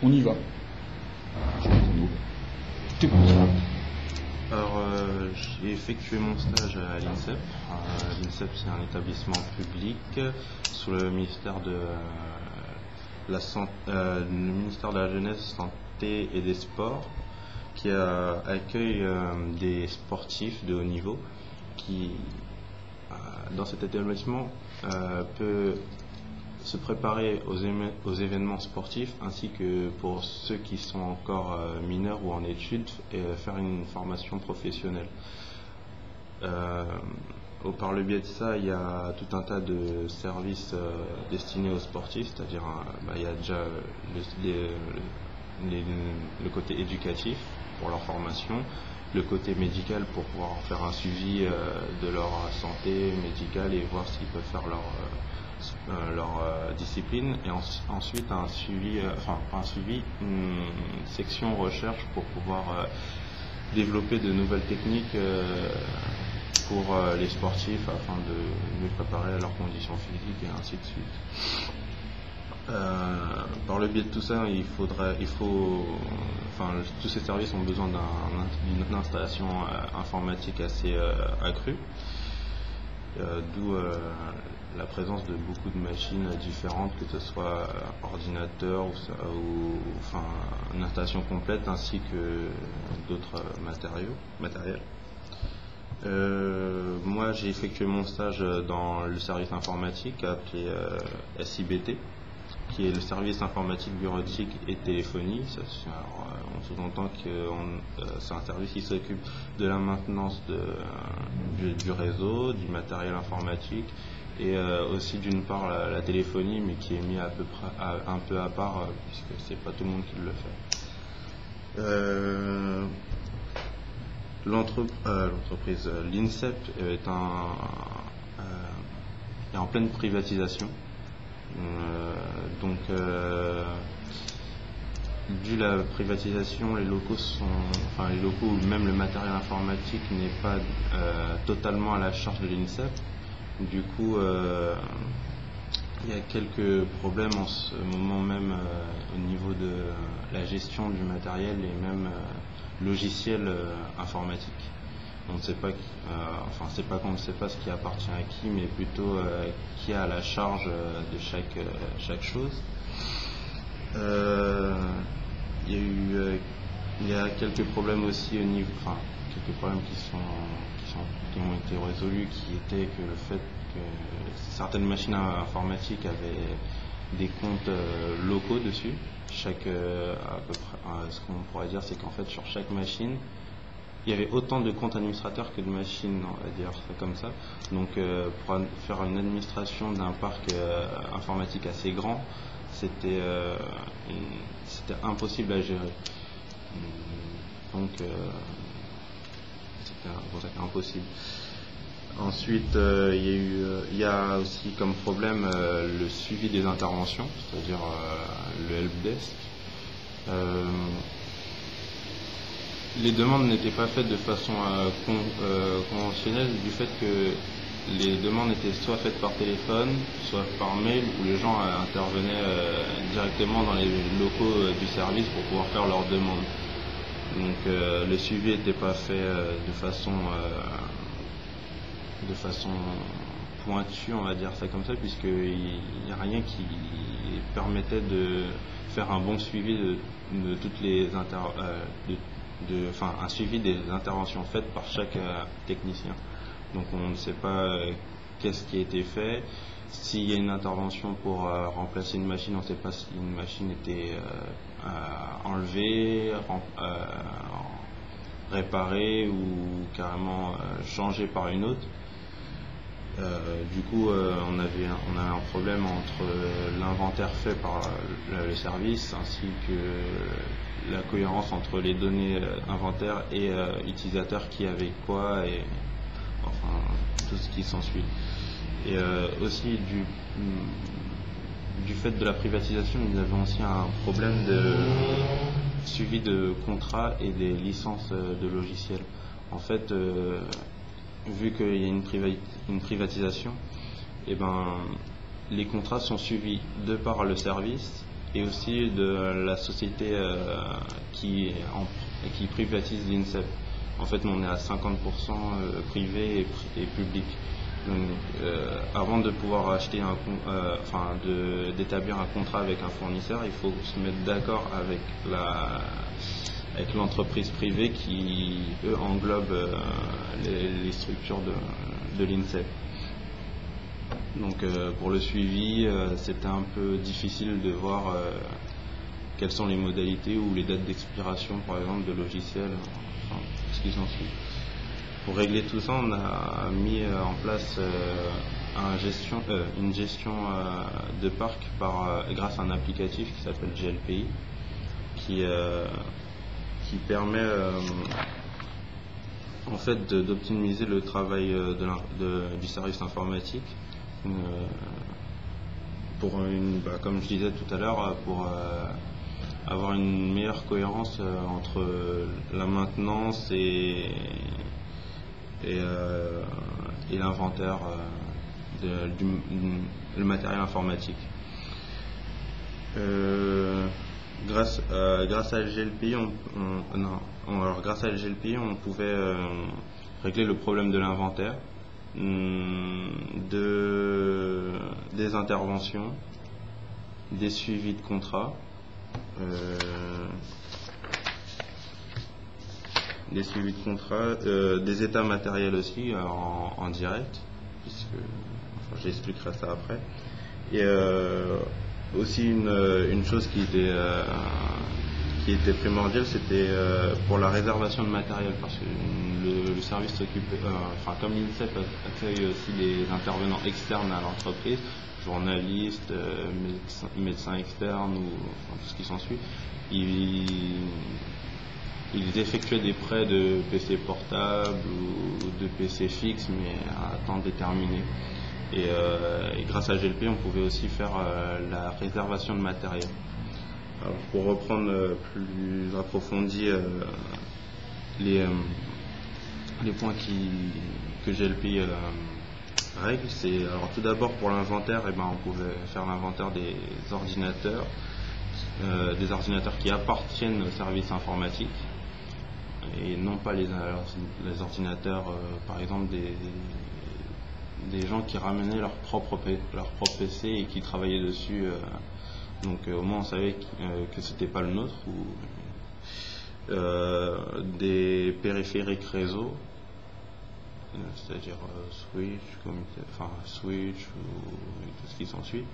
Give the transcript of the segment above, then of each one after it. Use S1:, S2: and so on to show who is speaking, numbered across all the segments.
S1: On y va. Tout écoute.
S2: Alors, j'ai effectué mon stage à l'INSEP. L'INSEP, c'est un établissement public sous le ministère de la Jeunesse, Santé et des Sports, qui accueille des sportifs de haut niveau qui, dans cet établissement, peut se préparer aux événements sportifs, ainsi que pour ceux qui sont encore mineurs ou en études, et faire une formation professionnelle. Par le biais de ça, il y a tout un tas de services destinés aux sportifs, c'est-à-dire il y a déjà le côté éducatif pour leur formation, le côté médical pour pouvoir faire un suivi de leur santé médicale et voir s'ils peuvent faire leur discipline, et ensuite une section recherche pour pouvoir développer de nouvelles techniques pour les sportifs afin de mieux préparer à leurs conditions physiques et ainsi de suite. Par le biais de tout ça, tous ces services ont besoin d'une installation informatique assez accrue, d'où la présence de beaucoup de machines différentes, que ce soit ordinateur ou une installation complète, ainsi que d'autres matériels. Moi, j'ai effectué mon stage dans le service informatique appelé SIBT, qui est le service informatique bureautique et téléphonie. On sous-entend que c'est un service qui s'occupe de la maintenance du réseau, du matériel informatique, et aussi d'une part la téléphonie, mais qui est mis un peu à part, puisque c'est pas tout le monde qui le fait. L'entreprise l'INSEP est en pleine privatisation. Dû à la privatisation, les locaux ou même le matériel informatique n'est pas totalement à la charge de l'INSEP. Du coup, il y a quelques problèmes en ce moment même au niveau de la gestion du matériel et même logiciel informatique. On ne sait pas, c'est pas qu'on ne sait pas ce qui appartient à qui, mais plutôt qui a la charge de chaque chose. Il y a quelques problèmes aussi au niveau, quelques problèmes qui ont été résolus, qui étaient que le fait que certaines machines informatiques avaient des comptes locaux dessus. À peu près, ce qu'on pourrait dire, c'est qu'en fait sur chaque machine, il y avait autant de comptes administrateurs que de machines, on va dire ça comme ça. Donc pour faire une administration d'un parc informatique assez grand, c'était impossible à gérer. Donc c'était impossible. Ensuite, il y a aussi comme problème le suivi des interventions, c'est-à-dire le helpdesk. Les demandes n'étaient pas faites de façon conventionnelle, du fait que les demandes étaient soit faites par téléphone, soit par mail, où les gens intervenaient directement dans les locaux du service pour pouvoir faire leurs demandes. Donc le suivi n'était pas fait de façon pointue, on va dire ça comme ça, puisqu'il n'y a rien qui permettait de faire un bon suivi de toutes les un suivi des interventions faites par chaque technicien. Donc on ne sait pas qu'est-ce qui a été fait. S'il y a une intervention pour remplacer une machine, on ne sait pas si une machine était enlevée, réparée ou carrément changée par une autre. Du coup, on a un problème entre l'inventaire fait par le service ainsi que la cohérence entre les données inventaires et utilisateurs, qui avait quoi, et tout ce qui s'ensuit. Et aussi du fait de la privatisation, nous avons aussi un problème de suivi de contrats et des licences de logiciels. En fait, vu qu'il y a une privatisation, les contrats sont suivis de par le service et aussi de la société qui privatise l'INSEP. En fait, on est à 50% privé et public. Donc, avant de pouvoir acheter d'établir un contrat avec un fournisseur, il faut se mettre d'accord avec l'entreprise privée qui, eux, englobe les structures de l'INSEP. Donc pour le suivi, c'était un peu difficile de voir quelles sont les modalités ou les dates d'expiration, par exemple, de logiciels, ce qui s'en suit. Pour régler tout ça, on a mis en place une gestion de parc grâce à un applicatif qui s'appelle GLPI, qui permet en fait d'optimiser le travail du service informatique comme je disais tout à l'heure, pour avoir une meilleure cohérence entre la maintenance et l'inventaire le matériel informatique. Grâce à GLPI, grâce à GLPI, on pouvait régler le problème de l'inventaire, des interventions, des suivis de contrats, des états matériels aussi en direct, j'expliquerai ça après. Et aussi une chose qui était primordiale, c'était pour la réservation de matériel, parce que le service s'occupait, comme l'INSEP accueille aussi des intervenants externes à l'entreprise, journalistes, médecins externes ou tout ce qui s'ensuit, ils effectuaient des prêts de PC portables ou de PC fixes, mais à temps déterminé. Et grâce à GLP, on pouvait aussi faire la réservation de matériel. Alors, pour reprendre plus approfondi les points que GLP règle, c'est alors tout d'abord pour l'inventaire, on pouvait faire l'inventaire des ordinateurs qui appartiennent au service informatique et non pas les ordinateurs, par exemple des gens qui ramenaient leur propre PC et qui travaillaient dessus. Donc au moins on savait que c'était pas le nôtre. Ou des périphériques réseau, c'est-à-dire Switch ou tout ce qui s'ensuit,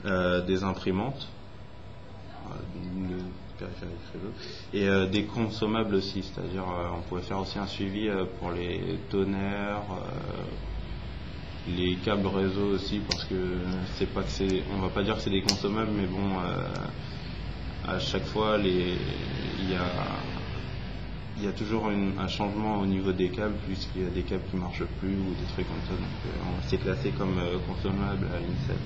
S2: des imprimantes, périphériques réseau, et des consommables aussi, c'est-à-dire on pouvait faire aussi un suivi pour les tonnerres, les câbles réseau aussi, parce que on va pas dire que c'est des consommables, mais bon, à chaque fois il y a toujours un changement au niveau des câbles, puisqu'il y a des câbles qui marchent plus ou des trucs comme ça, donc c'est classé comme consommable à l'INSEP.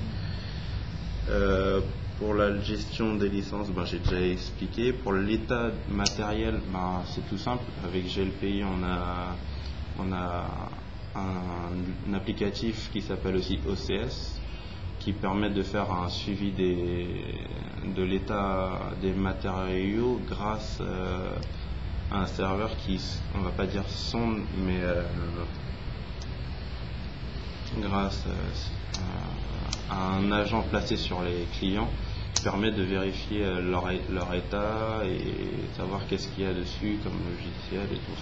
S2: Pour la gestion des licences, j'ai déjà expliqué. Pour l'état matériel, c'est tout simple. Avec GLPI, on a un applicatif qui s'appelle aussi OCS, qui permet de faire un suivi de l'état des matériaux grâce à un serveur qui, on va pas dire sonde, mais grâce à un agent placé sur les clients, qui permet de vérifier leur état et savoir qu'est-ce qu'il y a dessus comme logiciel et tout.